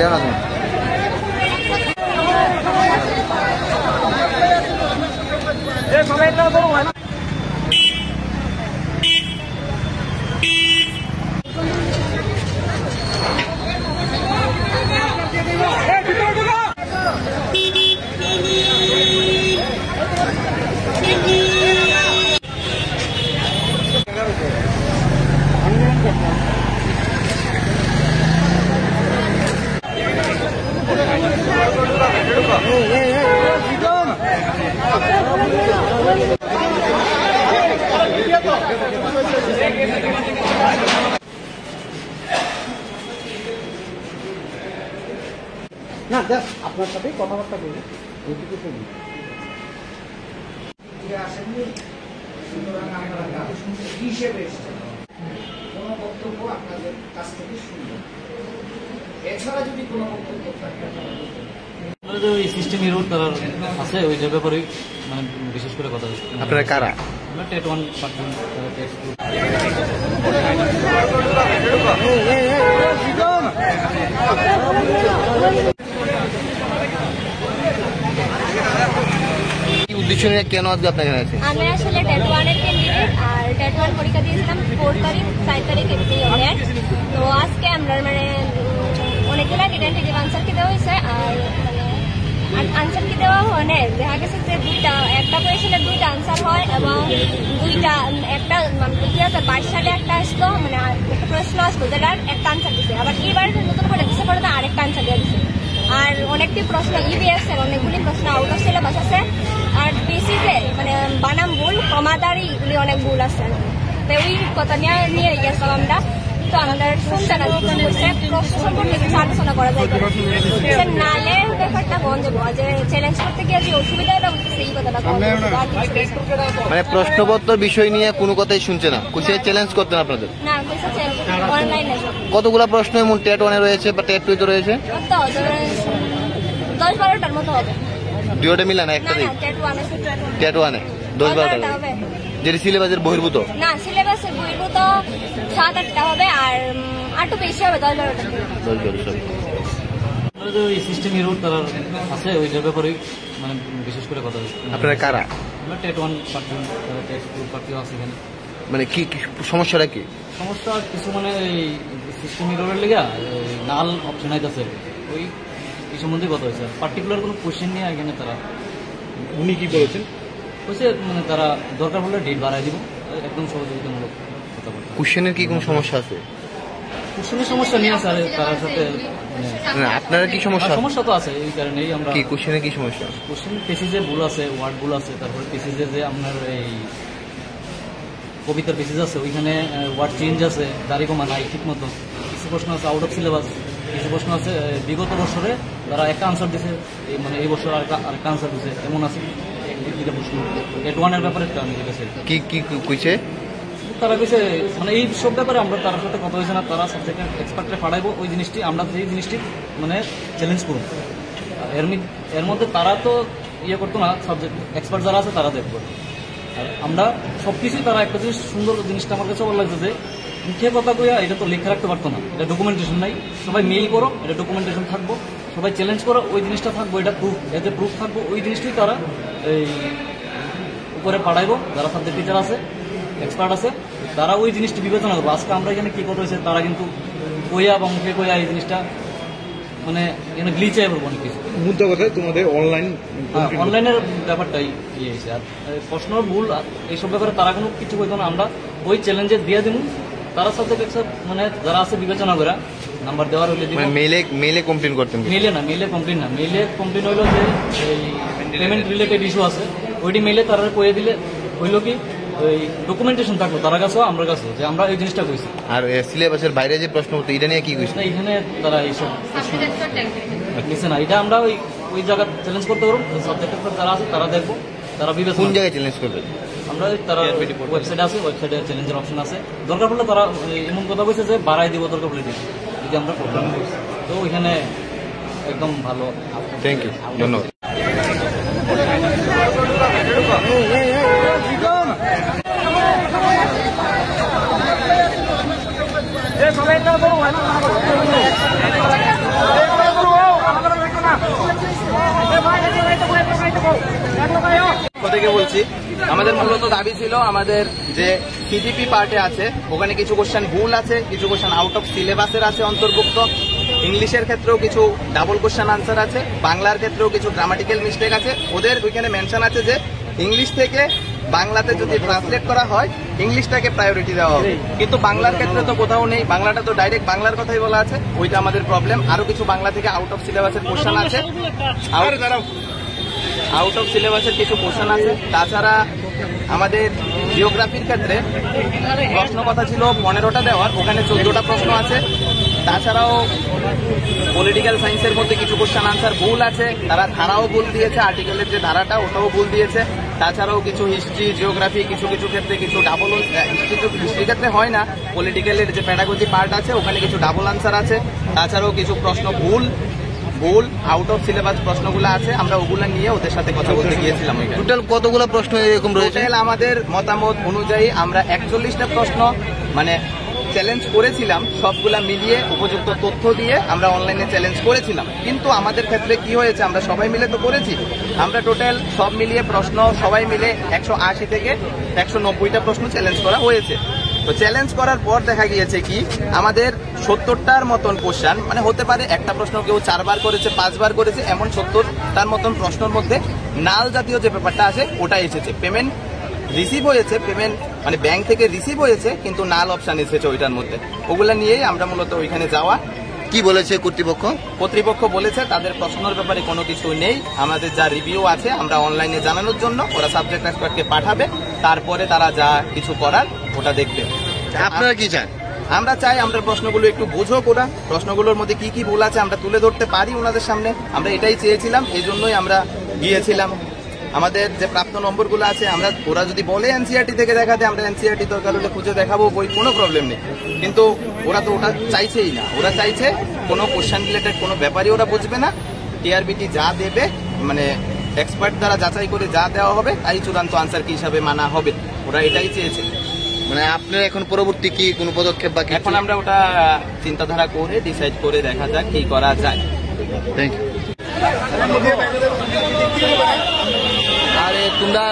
লেও না তুমি না জাস্ট আপনার সাথে কথাবার্তা বলি হিসেবে কোনো বক্তব্য আপনাদের কাছ থেকে শুনবেন এছাড়া যদি কোনো বক্তব্য থাকে ওই সিস্টেম এরর তার আছে ওইটার ব্যাপারে মানে বিশেষ করে কথা বলছি। আপনারা কারা? আমরা টেট 1 পার্সন টেট 2 উদ্দেশ্য নিয়ে কেন আজকে আপনার এখানে আছেন? আমি আসলে টেট 1 এর ক্যান্ডিডেট আর টেট 1 পরীক্ষা দিয়েছিলাম 4 তারিখ 5 তারিখ এপ্রিল। তো আজকে আমরা মানে অনেকগুলো টেন্টেটিভ আনসার কি দেওয়া হয়েছে আর মানে আনসার কি দেওয়া হয় দেখা গেছে যে একটা কোয়েশনের 2টা আনসার হয় এবং একটা 2022 সালে একটা আসলো মানে একটা প্রশ্ন আসলো যেটার একটা আনসার দিচ্ছে আবার এবার নতুন করে দিচ্ছে পরে আরেকটা আনসার দেওয়া দিচ্ছে আর অনেকটি প্রশ্ন ইবিএস এর অনেকগুলি প্রশ্ন আউট অফ সিলেবাস আছে আর পিসিতে মানে বানাম ভুল কমাদারি এগুলি অনেক ভুল আছে। তো ওই কথা নিয়ে গেছিলাম আমরা তো আমাদের শুনতে না প্রশ্ন সম্পর্কে কিছু আলোচনা করা যায় নালে ব্যাপারটা বন্ধ দেবো যে চ্যালেঞ্জ করতে গিয়ে যে অসুবিধাটা হচ্ছে এই কথাটা মানে প্রশ্নপত্র বিষয় নিয়ে কোনো কথাই শুনছে না কোথায় চ্যালেঞ্জ করতেন আপনাদের না অনলাইনে কতগুলা প্রশ্ন এমন টেট 1 রয়েছে বা টেট 2 রয়েছে 10-12টার মতো হবে দুইটা মিলা না একটা টেট 1 10-12টা হবে যেটি সিলেবাসের বহির্ভূত না সিলেবাসের বহির্ভূত 7-8টা হবে আর আরো বেশি হবে 10-12টা ওই সিস্টেম এরর তার আছে ওইটার ব্যাপারে মানে বিশেষ করে কথা বলছি। আপনারা কারা? আমরা টেট 1 পার্সন টেট 2 পার্টিও আছে এখানে। মানে কি সমস্যাটা কি? সমস্যা কিছু মানে এই সিস্টেম এররের লেগে নাল অপশন আইতাছে ওই এই সম্বন্ধে কথা হয়েছে পার্টিকুলার কোনো কোশ্চেন নিয়ে এখানে তারা উনি কি বলেছেন হচ্ছে মানে তারা দরকার হলে ডেট বাড়াই দিব একদম সহযোগিতামূলক কথাবার্তা। কোশ্চেনের কি কোনো সমস্যা আছে? কোশ্চেনের সমস্যা নিয়ে আছে তার সাথে না আপনারা কি সমস্যা? সমস্যা তো আছে এই কারণেই আমরা কি কোশ্চেনের কি সমস্যা? কোশ্চেন পেসিজে ভুল আছে ওয়ার্ড ভুল আছে তারপরে পেসিজে যে আপনার এই কবিতার পেসিজ আছে ওইখানে ওয়ার্ড চেঞ্জ আছে দাড়ি কমা নাই ঠিক মতো কিছু প্রশ্ন আছে আউট অফ সিলেবাস কিছু প্রশ্ন আছে বিগত বছরে তারা একটা আনসার দিছে মানে এই বছর আরেকটা আনসার দিছে এমন আছে দুইটা প্রশ্ন টেট 1 এর ব্যাপারে আমি জিজ্ঞাসা কি কি কইছে তারা কইছে মানে এই সব ব্যাপারে আমরা তার সাথে কথা হয়েছে না তারা সাবজেক্ট এক্সপার্টে পাঠাইবো ওই জিনিসটি আমরা সেই জিনিসটি মানে চ্যালেঞ্জ করব এর মধ্যে তারা তো ইয়ে করতো না সাবজেক্ট এক্সপার্ট যারা আছে তারা দেখবো আর আমরা সবকিছুই তারা একটা জিনিস সুন্দর জিনিসটা আমার কাছে ভালো লাগছে যে মুখে কথা কইয়া এটা তো লিখে রাখতে পারতো না এটা ডকুমেন্টেশন নাই সবাই মেইল করো এটা ডকুমেন্টেশন থাকবো সবাই চ্যালেঞ্জ করো ওই জিনিসটা থাকবো এটা প্রুফ এতে প্রুফ থাকবো ওই জিনিসটাই তারা এই উপরে পাঠাইবো যারা সাবজেক্ট টিচার আছে এক্সপার্ট আছে তারা ওই জিনিসটি বিবেচনা করবো আজকে আমরা এখানে কি কথা হয়েছে তারা কিন্তু কইয়া বা মুখে কইয়া এই জিনিসটা মানে এখানে গ্লিচে পড়বো অনেক কিছু মুদ্রা কথায় তোমাদের অনলাইনের ব্যাপারটাই ইয়ে হয়েছে আর প্রশ্ন ভুল এইসব ব্যাপারে তারা কোনো কিছু কইতো না আমরা ওই চ্যালেঞ্জে দিয়ে দিব তারা সাবজেক্ট মানে যারা আছে বিবেচনা করে নাম্বার দেওয়ার হইলে দিব মেইলে কমপ্লেইন করতেন মেইলে কমপ্লেইন হইলো যে এই পেমেন্ট রিলেটেড ইস্যু আছে ওইটি মেইলে তারা কইয়ে দিলে হইলো কি ওই ডকুমেন্টেশন থাকলো তারা কাছেও আমরা কাছেও যে আমরা এই জিনিসটা কইছি আর সিলেবাসের বাইরে যে প্রশ্ন হতো এটা নিয়ে কি কইছে না এখানে তারা এইসব নিছে না এটা আমরা ওই জায়গা চ্যালেঞ্জ করতে পারবো সাবজেক্ট যারা আছে তারা দেখবো তারা বিবেচনা কোন জায়গায় চ্যালেঞ্জ করবে আমরা তারা ওয়েবসাইট আছে ওয়েবসাইটে চ্যালেঞ্জের অপশন আছে দরকার পড়লে তারা এমন কথা বলছে যে বাড়াই দিব দরকার পড়লে দিব যদি আমরা প্রবলেম তো ওইখানে একদম ভালো থ্যাংক ইউ ধন্যবাদ সবাই থেকে বলছি, আমাদের মূলত দাবি ছিল আমাদের যে সিডিপি পার্টে আছে ওখানে কিছু কোশ্চেন ভুল আছে, কিছু কোশ্চেন আউট অফ সিলেবাসের আছে অন্তর্ভুক্ত, ইংলিশের ক্ষেত্রেও কিছু ডাবল কোশ্চেন আনসার আছে, বাংলার ক্ষেত্রেও কিছু গ্রামাটিক্যাল মিস্টেক আছে। ওদের ওইখানে মেনশন আছে যে ইংলিশ থেকে বাংলাতে যদি ট্রান্সলেট করা হয় ইংলিশটাকে প্রায়োরিটি দেওয়া হবে, কিন্তু বাংলার ক্ষেত্রে তো কোথাও নেই, বাংলাটা তো ডাইরেক্ট বাংলার কথাই বলা আছে, ওইটা আমাদের প্রবলেম। আরো কিছু বাংলা থেকে আউট অফ সিলেবাসের কোশ্চেন আছে, আউট অফ সিলেবাসের কিছু কোশ্চেন আছে। তাছাড়া আমাদের জিওগ্রাফির ক্ষেত্রে প্রশ্ন কথা ছিল 15টা দেওয়ার, ওখানে 14টা প্রশ্ন আছে। তাছাড়াও পলিটিক্যাল সায়েন্সের মধ্যে কিছু কোশ্চেন আনসার ভুল আছে, তারা ধারাও ভুল দিয়েছে, আর্টিকেলের যে ধারাটা ওটাও ভুল দিয়েছে। তাছাড়াও কিছু হিস্ট্রি জিওগ্রাফি কিছু কিছু ক্ষেত্রে কিছু ডাবল, হিস্ট্রির ক্ষেত্রে হয় না, পলিটিক্যালের যে প্যাডাগজি পার্ট আছে ওখানে কিছু ডাবল আনসার আছে। তাছাড়াও কিছু প্রশ্ন ভুল আউট অফ সিলেবাস প্রশ্নগুলো আছে, আমরা ওগুলো নিয়ে ওদের সাথে কথা বলতে গিয়েছিলাম। টোটাল কতগুলো প্রশ্ন এরকম রয়েছে? টোটাল আমাদের মতামত অনুযায়ী আমরা 41টা প্রশ্ন মানে চ্যালেঞ্জ করেছিলাম, সবগুলা মিলিয়ে উপযুক্ত তথ্য দিয়ে আমরা অনলাইনে চ্যালেঞ্জ করেছিলাম। কিন্তু আমাদের ক্ষেত্রে কি হয়েছে, আমরা সবাই মিলে তো করেছি, আমরা টোটাল সব মিলিয়ে প্রশ্ন সবাই মিলে 180 থেকে 190টা প্রশ্ন চ্যালেঞ্জ করা হয়েছে। তো চ্যালেঞ্জ করার পর দেখা গিয়েছে কি আমাদের 70টার মতন কোশ্চেন, মানে হতে পারে একটা প্রশ্ন কেউ 4 বার করেছে 5 বার করেছে, এমন 70টার মতন প্রশ্নের মধ্যে নাল জাতীয় যে ব্যাপারটা আছে ওটা এসেছে। পেমেন্ট রিসিভ হয়েছে, পেমেন্ট মানে ব্যাংক থেকে রিসিভ হয়েছে, কিন্তু নাল অপশন এসেছে ওইটার মধ্যে। ওগুলা নিয়েই আমরা মূলত ওইখানে যাওয়া। কি বলেছে কর্তৃপক্ষ? কর্তৃপক্ষ বলেছে তাদের প্রশ্নের ব্যাপারে কোনো কিছু নেই, আমাদের যা রিভিউ আছে আমরা অনলাইনে জানানোর জন্য ওরা সাবজেক্ট এক্সপার্টকে পাঠাবে, তারপরে তারা যা কিছু করার ওটা দেখবে। আপনারা কি চান? আমরা চাই আমরা প্রশ্নগুলো একটু বোঝো করা, প্রশ্নগুলোর মধ্যে কি কি ভুল আছে আমরা তুলে ধরতে পারি ওনাদের সামনে, আমরা এটাই চেয়েছিলাম, এই জন্যই আমরা গিয়েছিলাম। আমাদের যে প্রাপ্ত নম্বরগুলো আছে আমরা, ওরা যদি বলে এনসিআরটি থেকে দেখাতে, আমরা এনসিআরটি দরকার হলে খুঁজে দেখাবো, বই কোনো প্রবলেম নেই, কিন্তু ওরা তো ওটা চাইছেই না। ওরা চাইছে কোনো কোশ্চেন রিলেটেড কোনো ব্যাপারই ওরা বুঝবে না, টিআরবিটি যা দেবে মানে এক্সপার্ট দ্বারা যাচাই করে যা দেওয়া হবে তাই চূড়ান্ত আনসার কি হিসাবে মানা হবে, ওরা এটাই চেয়েছে। মানে আপনার এখন পরবর্তী কি কোনো পদক্ষেপ বাকি? এখন আমরা ওটা চিন্তাধারা করে ডিসাইড করে দেখা যাক কি করা যায়। Thank you. আরে তোমরা